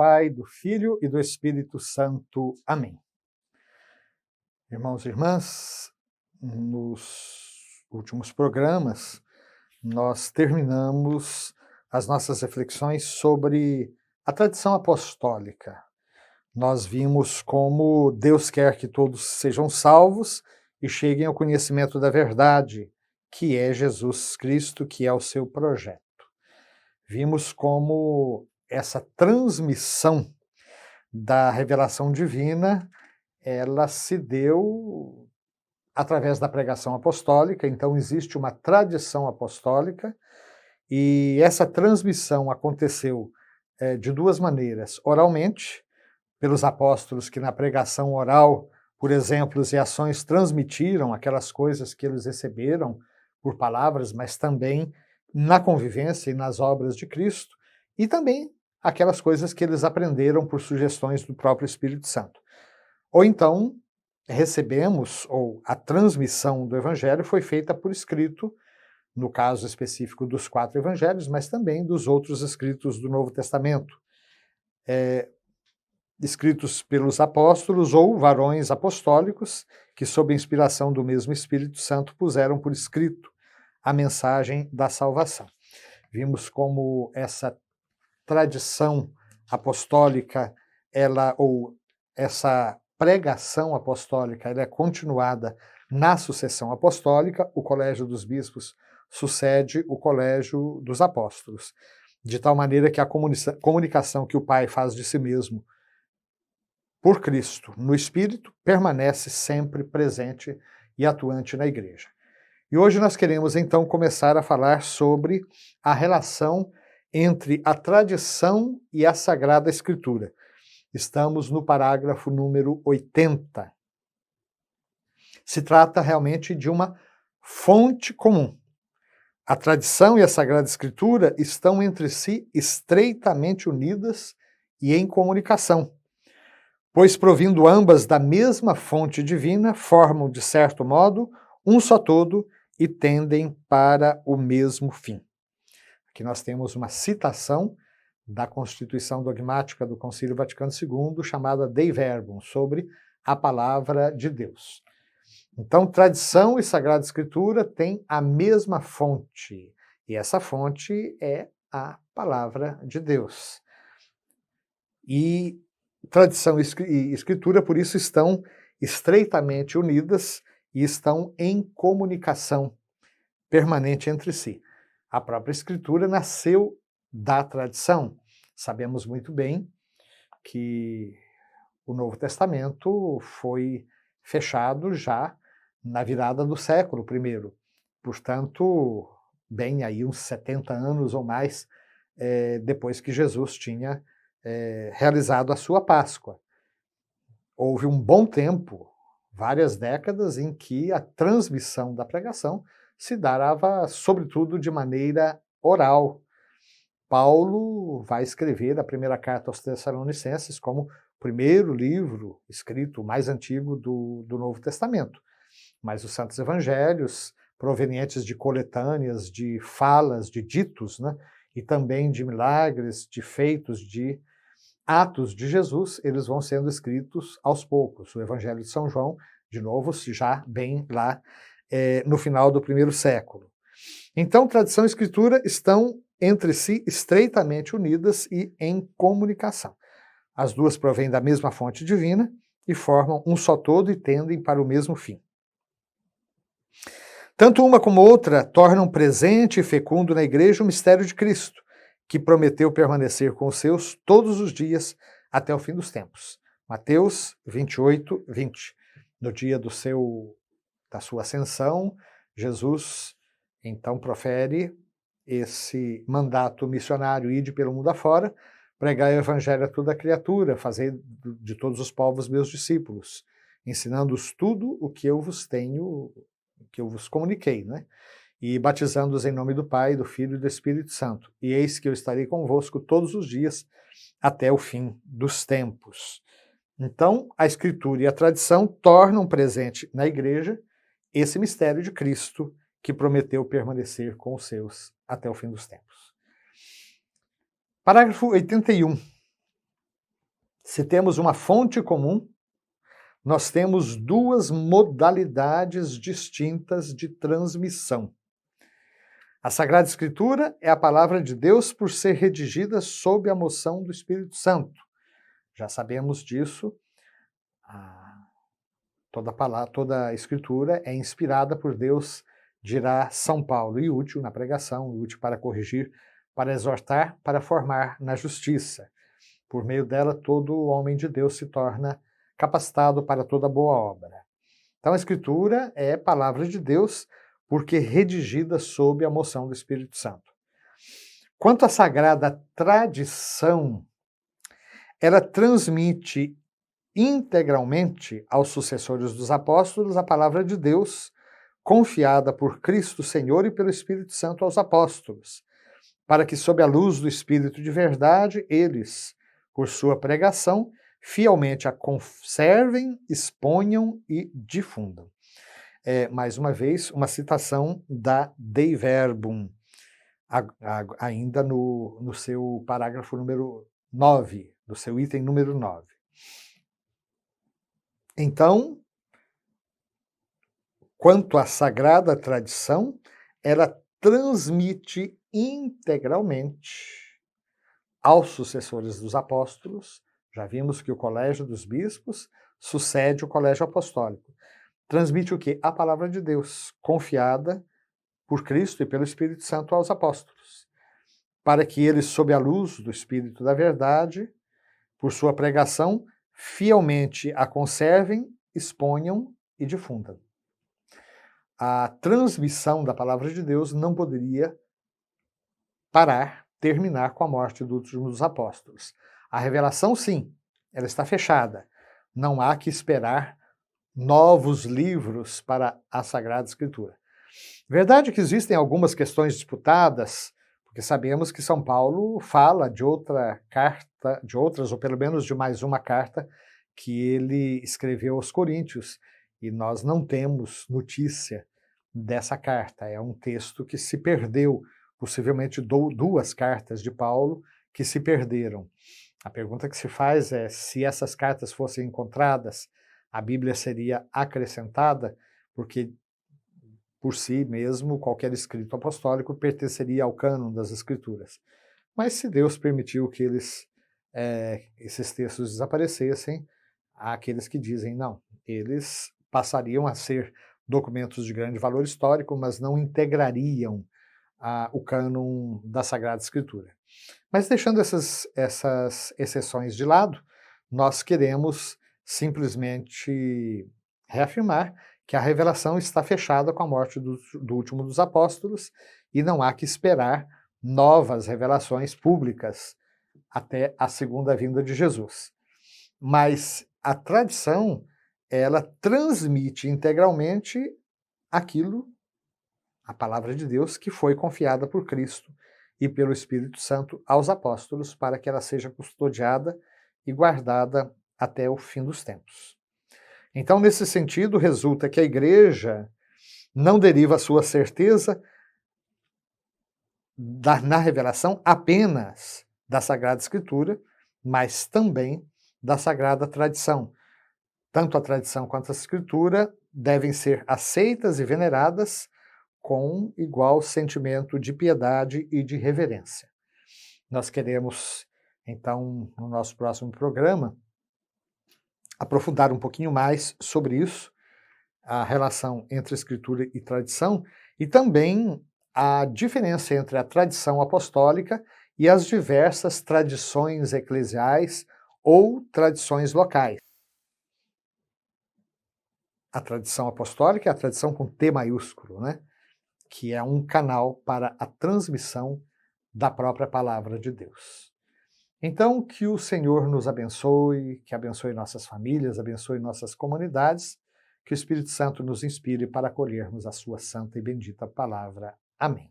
Pai, do Filho e do Espírito Santo. Amém. Irmãos e irmãs, nos últimos programas, nós terminamos as nossas reflexões sobre a tradição apostólica. Nós vimos como Deus quer que todos sejam salvos e cheguem ao conhecimento da verdade, que é Jesus Cristo, que é o seu projeto. Vimos como essa transmissão da revelação divina, ela se deu através da pregação apostólica, então existe uma tradição apostólica, e essa transmissão aconteceu de duas maneiras: oralmente, pelos apóstolos que na pregação oral, por exemplos e ações, transmitiram aquelas coisas que eles receberam por palavras, mas também na convivência e nas obras de Cristo, e também aquelas coisas que eles aprenderam por sugestões do próprio Espírito Santo. Ou então, recebemos, ou a transmissão do Evangelho foi feita por escrito, no caso específico dos 4 evangelhos, mas também dos outros escritos do Novo Testamento, escritos pelos apóstolos ou varões apostólicos, que sob a inspiração do mesmo Espírito Santo puseram por escrito a mensagem da salvação. Vimos como essa tradição apostólica, ou essa pregação apostólica, ela é continuada na sucessão apostólica. O colégio dos bispos sucede o colégio dos apóstolos, de tal maneira que a comunicação que o Pai faz de si mesmo por Cristo no Espírito permanece sempre presente e atuante na Igreja. E hoje nós queremos então começar a falar sobre a relação entre a tradição e a Sagrada Escritura. Estamos no parágrafo número 80. Se trata realmente de uma fonte comum. A tradição e a Sagrada Escritura estão entre si estreitamente unidas e em comunicação, pois, provindo ambas da mesma fonte divina, formam, de certo modo, um só todo e tendem para o mesmo fim. Aqui nós temos uma citação da Constituição Dogmática do Concílio Vaticano II, chamada Dei Verbum, sobre a Palavra de Deus. Então, tradição e Sagrada Escritura têm a mesma fonte, e essa fonte é a Palavra de Deus. E tradição e Escritura, por isso, estão estreitamente unidas e estão em comunicação permanente entre si. A própria Escritura nasceu da tradição. Sabemos muito bem que o Novo Testamento foi fechado já na virada do século I. Portanto, bem aí uns 70 anos ou mais depois que Jesus tinha realizado a sua Páscoa. Houve um bom tempo, várias décadas, em que a transmissão da pregação se dava, sobretudo, de maneira oral. Paulo vai escrever a primeira carta aos Tessalonicenses como o primeiro livro escrito, mais antigo do Novo Testamento. Mas os Santos Evangelhos, provenientes de coletâneas, de falas, de ditos, né, e também de milagres, de feitos, de atos de Jesus, eles vão sendo escritos aos poucos. O Evangelho de São João, de novo, já bem lá no final do primeiro século. Então, tradição e Escritura estão entre si estreitamente unidas e em comunicação. As duas provêm da mesma fonte divina e formam um só todo e tendem para o mesmo fim. Tanto uma como outra tornam presente e fecundo na Igreja o mistério de Cristo, que prometeu permanecer com os seus todos os dias até o fim dos tempos. Mateus 28, 20. No dia da sua ascensão, Jesus então profere esse mandato missionário: ide pelo mundo afora, pregai o evangelho a toda criatura, fazei de todos os povos meus discípulos, ensinando-os tudo o que eu vos comuniquei, né? E batizando-os em nome do Pai, do Filho e do Espírito Santo. E eis que eu estarei convosco todos os dias até o fim dos tempos. Então, a Escritura e a tradição tornam presente na Igreja esse mistério de Cristo, que prometeu permanecer com os seus até o fim dos tempos. Parágrafo 81. Se temos uma fonte comum, nós temos duas modalidades distintas de transmissão. A Sagrada Escritura é a palavra de Deus por ser redigida sob a moção do Espírito Santo. Já sabemos disso. Toda a Escritura é inspirada por Deus, dirá São Paulo, e útil na pregação, e útil para corrigir, para exortar, para formar na justiça. Por meio dela, todo homem de Deus se torna capacitado para toda boa obra. Então, a Escritura é palavra de Deus, porque redigida sob a moção do Espírito Santo. Quanto à sagrada tradição, ela transmite integralmente aos sucessores dos apóstolos a palavra de Deus, confiada por Cristo Senhor e pelo Espírito Santo aos apóstolos, para que, sob a luz do Espírito de verdade, eles, por sua pregação, fielmente a conservem, exponham e difundam. Mais uma vez, uma citação da Dei Verbum, ainda no seu parágrafo número 9, do seu item número 9. Então, quanto à sagrada tradição, ela transmite integralmente aos sucessores dos apóstolos. Já vimos que o colégio dos bispos sucede o colégio apostólico. Transmite o quê? A palavra de Deus, confiada por Cristo e pelo Espírito Santo aos apóstolos, para que eles, sob a luz do Espírito da verdade, por sua pregação, fielmente a conservem, exponham e difundam. A transmissão da palavra de Deus não poderia terminar com a morte do último dos apóstolos. A revelação, sim, ela está fechada. Não há que esperar novos livros para a Sagrada Escritura. Verdade que existem algumas questões disputadas, porque sabemos que São Paulo fala de outra carta, de outras, ou pelo menos de mais uma carta, que ele escreveu aos Coríntios, e nós não temos notícia dessa carta. É um texto que se perdeu, possivelmente duas cartas de Paulo que se perderam. A pergunta que se faz é se essas cartas fossem encontradas, a Bíblia seria acrescentada, porque por si mesmo qualquer escrito apostólico pertenceria ao cânon das Escrituras. Mas se Deus permitiu que esses textos desaparecessem, há aqueles que dizem não, eles passariam a ser documentos de grande valor histórico, mas não integrariam o cânon da Sagrada Escritura. Mas deixando essas exceções de lado, nós queremos simplesmente reafirmar que a revelação está fechada com a morte do último dos apóstolos e não há que esperar novas revelações públicas até a segunda vinda de Jesus. Mas a tradição, ela transmite integralmente aquilo, a palavra de Deus, que foi confiada por Cristo e pelo Espírito Santo aos apóstolos, para que ela seja custodiada e guardada até o fim dos tempos. Então, nesse sentido, resulta que a Igreja não deriva a sua certeza na revelação apenas da Sagrada Escritura, mas também da Sagrada Tradição. Tanto a tradição quanto a Escritura devem ser aceitas e veneradas com igual sentimento de piedade e de reverência. Nós queremos, então, no nosso próximo programa, aprofundar um pouquinho mais sobre isso, a relação entre Escritura e tradição, e também a diferença entre a tradição apostólica e as diversas tradições eclesiais ou tradições locais. A tradição apostólica é a tradição com T maiúsculo, né? Que é um canal para a transmissão da própria palavra de Deus. Então, que o Senhor nos abençoe, que abençoe nossas famílias, abençoe nossas comunidades, que o Espírito Santo nos inspire para acolhermos a sua santa e bendita palavra. Amém.